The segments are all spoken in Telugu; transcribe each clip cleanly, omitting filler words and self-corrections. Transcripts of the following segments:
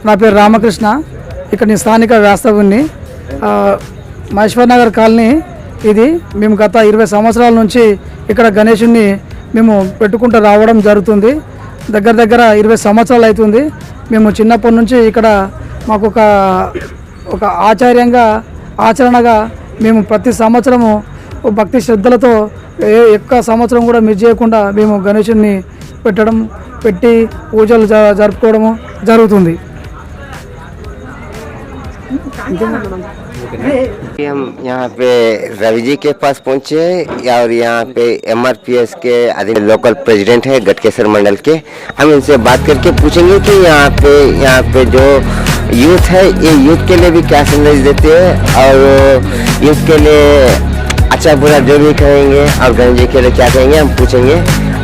నా పేరు రామకృష్ణ. ఇక్కడ నేను స్థానిక వాస్తవుని. మహేశ్వర్ నగర్ కాలనీ ఇది. మేము గత 20 సంవత్సరాల నుంచి ఇక్కడ గణేషుని మేము పెట్టుకుంటూ రావడం జరుగుతుంది. దగ్గర 20 సంవత్సరాలు అవుతుంది. మేము చిన్నప్పటి నుంచి ఇక్కడ మాకు ఒక ఆచరణగా మేము ప్రతి సంవత్సరము భక్తి శ్రద్ధలతో ఎక్కువ సంవత్సరం కూడా మిస్ చేయకుండా మేము గణేషుని పెట్టి పూజలు జరుపుకోవడము జరుగుతుంది. हम यहाँ पे रवि जी के पास पहुँचे और यहाँ पे MRPS के लोकल प्रेसिडेंट है गटकेसर मंडल के. हम इनसे बात करके पूछेंगे कि यहाँ पे जो यूथ है ये यूथ के लिए भी क्या संदेश देते हैं और यूथ के लिए अच्छा बुरा जो भी कहेंगे और गणेश जी के लिए क्या कहेंगे हम पूछेंगे.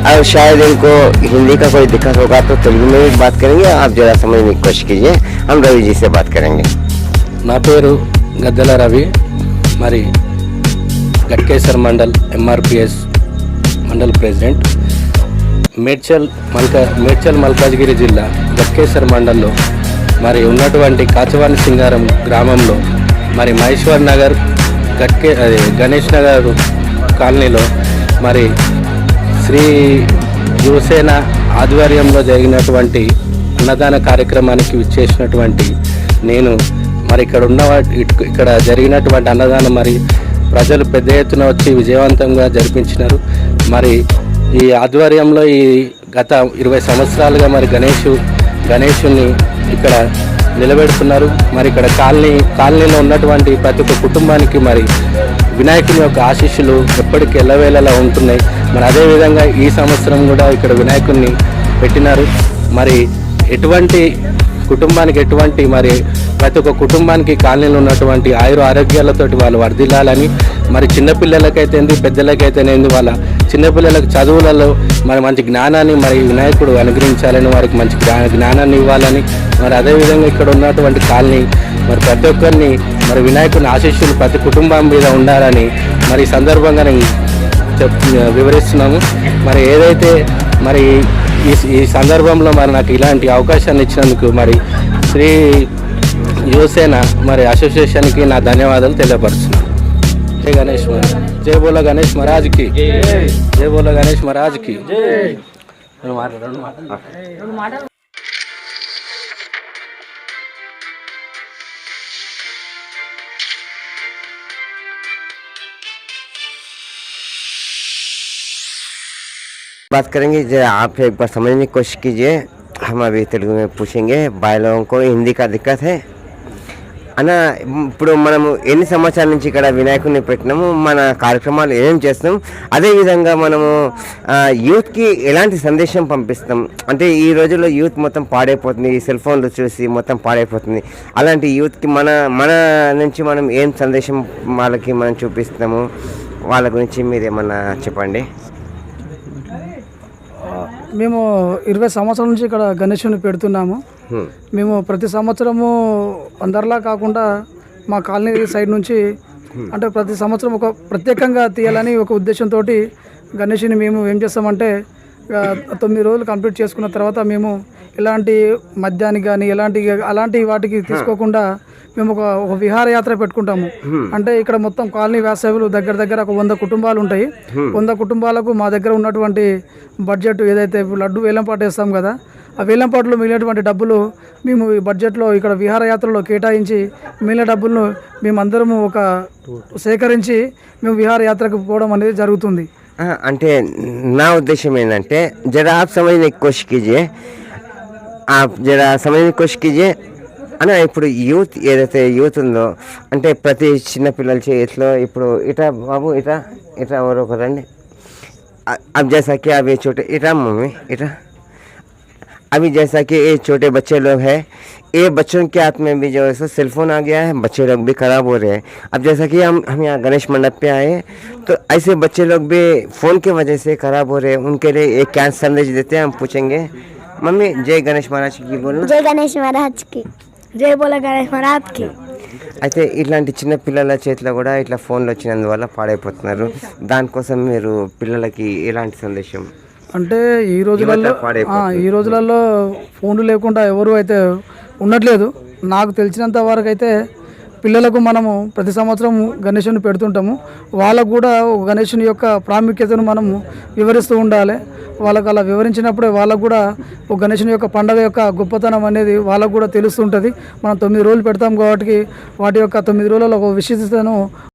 और शायद इनको हिंदी का कोई दिक्कत होगा तो तेलुगु में भी बात करेंगे. आप जरा समझने की कोशिश कीजिए. हम रवि जी से बात करेंगे. నా పేరు గద్దెల రవి. మరి గట్కేసర్ మండల్ MRPS మండల్ ప్రెసిడెంట్. మేడ్చల్ మల్కాజ్గిరి జిల్లా గట్కేసర్ మండల్లో మరి ఉన్నటువంటి కాచవాని సింగారం గ్రామంలో మరి మహేశ్వర్ నగర్ గణేష్ నగర్ కాలనీలో మరి శ్రీ యువసేన ఆధ్వర్యంలో జరిగినటువంటి అన్నదాన కార్యక్రమానికి విచ్చేసినటువంటి నేను మరి ఇక్కడ జరిగినటువంటి అన్నదానం మరి ప్రజలు పెద్ద ఎత్తున వచ్చి విజయవంతంగా జరిపించినారు. మరి ఈ ఆధ్వర్యంలో ఈ గత 20 సంవత్సరాలుగా మరి గణేషుని ఇక్కడ నిలబెడుతున్నారు. మరి ఇక్కడ కాలనీలో ఉన్నటువంటి ప్రతి ఒక్క కుటుంబానికి మరి వినాయకుని యొక్క ఆశీస్సులు ఎప్పటికీ ఎల్లవేళలా ఉంటున్నాయి. మరి అదేవిధంగా ఈ సంవత్సరం కూడా ఇక్కడ వినాయకుడిని పెట్టినారు. మరి కుటుంబానికి మరి ప్రతి ఒక్క కుటుంబానికి కాలనీలో ఉన్నటువంటి ఆరోగ్యాలతోటి వాళ్ళు వర్ధిల్లాలని, మరి చిన్నపిల్లలకైతేంది పెద్దలకైతేనేది వాళ్ళ చిన్నపిల్లలకు చదువులలో మరి మంచి జ్ఞానాన్ని మరి వినాయకుడు అనుగ్రహించాలని, వారికి మంచి జ్ఞానాన్ని ఇవ్వాలని, మరి అదేవిధంగా ఇక్కడ ఉన్నటువంటి కాలనీ మరి ప్రతి ఒక్కరిని మరి వినాయకుని ఆశీస్సులు ప్రతి కుటుంబం మీద ఉండాలని మరి ఈ సందర్భంగా నేను వివరిస్తున్నాము. మరి ఏదైతే మరి ఈ సందర్భంలో మరి నాకు ఇలాంటి అవకాశాన్ని ఇచ్చినందుకు మరి శ్రీ యువసేన మరి అసోసియేషన్కి నా ధన్యవాదాలు తెలియపరుస్తున్నాను. జై గణేష్ మహారాజ్. జై బోలో గణేష్ మహారాజ్కి. జై బోలో గణేష్ మహారాజ్కి. बात करेंगे. जरा आप एक बार समझने की कोशिश कीजिए. हम अभी तेलुगु में पूछेंगे. भाई लोगों को हिंदी का दिक्कत है అన్న. ఇప్పుడు మనము ఎన్ని సంవత్సరాల నుంచి ఇక్కడ వినాయకుడిని పెట్టినాము, మన కార్యక్రమాలు ఏం చేస్తున్నాం, అదేవిధంగా మనము యూత్కి ఎలాంటి సందేశం పంపిస్తాం అంటే ఈ రోజుల్లో యూత్ మొత్తం పాడైపోతుంది, ఈ సెల్ ఫోన్లు చూసి మొత్తం పాడైపోతుంది. అలాంటి యూత్కి మన నుంచి మనం ఏం సందేశం వాళ్ళకి మనం చూపిస్తాము, వాళ్ళ గురించి మీరు ఏమన్నా చెప్పండి. మేము 20 సంవత్సరాల నుంచి ఇక్కడ గణేషుని పెడుతున్నాము. మేము ప్రతి సంవత్సరము అందరిలా కాకుండా మా కాలనీ సైడ్ నుంచి అంటే ప్రతి సంవత్సరం ఒక ప్రత్యేకంగా తీయాలని ఒక ఉద్దేశంతో గణేషుని మేము ఏం చేస్తామంటే 9 రోజులు కంప్లీట్ చేసుకున్న తర్వాత మేము ఎలాంటి మద్యానికి కానీ అలాంటి వాటికి తీసుకోకుండా మేము ఒక విహారయాత్ర పెట్టుకుంటాము. అంటే ఇక్కడ మొత్తం కాలనీ వాస్తవ్యులు దగ్గర ఒక 100 కుటుంబాలు ఉంటాయి. 100 కుటుంబాలకు మా దగ్గర ఉన్నటువంటి బడ్జెట్ ఏదైతే లడ్డు వేలంపాటు వేస్తాం కదా, ఆ వేలంపాటులో మిగిలినటువంటి డబ్బులు మేము ఈ బడ్జెట్లో ఇక్కడ విహారయాత్రలో కేటాయించి మిగిలిన డబ్బులను మేమందరము సేకరించి మేము విహారయాత్రకు పోవడం అనేది జరుగుతుంది. అంటే నా ఉద్దేశం ఏంటంటే జరా ఆప్ సమజ్నే की कोशिश कीजिए. అన్న ఇప్పుడు యూత్ ఏదైతే యూత్ ఉందో అంటే ప్రతి చిన్న పిల్లల చేతిలో ఇప్పుడు ఇటా బాబు ఇటా ఎవరో ఒకరండి. अब जैसा कि अब ये छोटे इटा मम्मी इटा अभी जैसा कि ये छोटे बच्चे लोग हैं, ये बच्चों के हाथ में भी जो है सेलफोन आ गया है, बच्चे लोग भी ख़राब हो रहे हैं. अब जैसा कि हम यहाँ गणेश मंडप पे आए तो ऐसे बच्चे लोग भी फ़ोन की वजह से ख़राब हो रहे हैं. उनके लिए एक क्या संदेश देते हैं हम पूछेंगे. मम्मी जय गणेश महाराज की बोलना. जय गणेश महाराज की. जय बोला गणेश महाराज की. అయితే ఇట్లాంటి చిన్న పిల్లల చేతిలో కూడా ఇట్లా ఫోన్లు వచ్చినందువల్ల పాడైపోతున్నారు. దానికోసం మీరు పిల్లలకి ఎలాంటి సందేశం అంటే ఈ రోజులలో ఫోన్లు లేకుండా ఎవరు అయితే ఉండట్లేదు. నాకు తెలిసినంత వరకు అయితే పిల్లలకు మనము ప్రతి సంవత్సరం గణేశుని పెడుతుంటాము. వాళ్ళకు కూడా గణేశుని యొక్క ప్రాముఖ్యతను మనము వివరిస్తూ ఉండాలి. వాళ్ళకు అలా వివరించినప్పుడే వాళ్ళకు కూడా ఒక గణేశుని యొక్క పండగ యొక్క గొప్పతనం అనేది వాళ్ళకు కూడా తెలుస్తుంటుంది. మనం 9 రోజులు పెడతాం కాబట్టి వాటి యొక్క 9 రోజులలో ఒక విశిష్టతను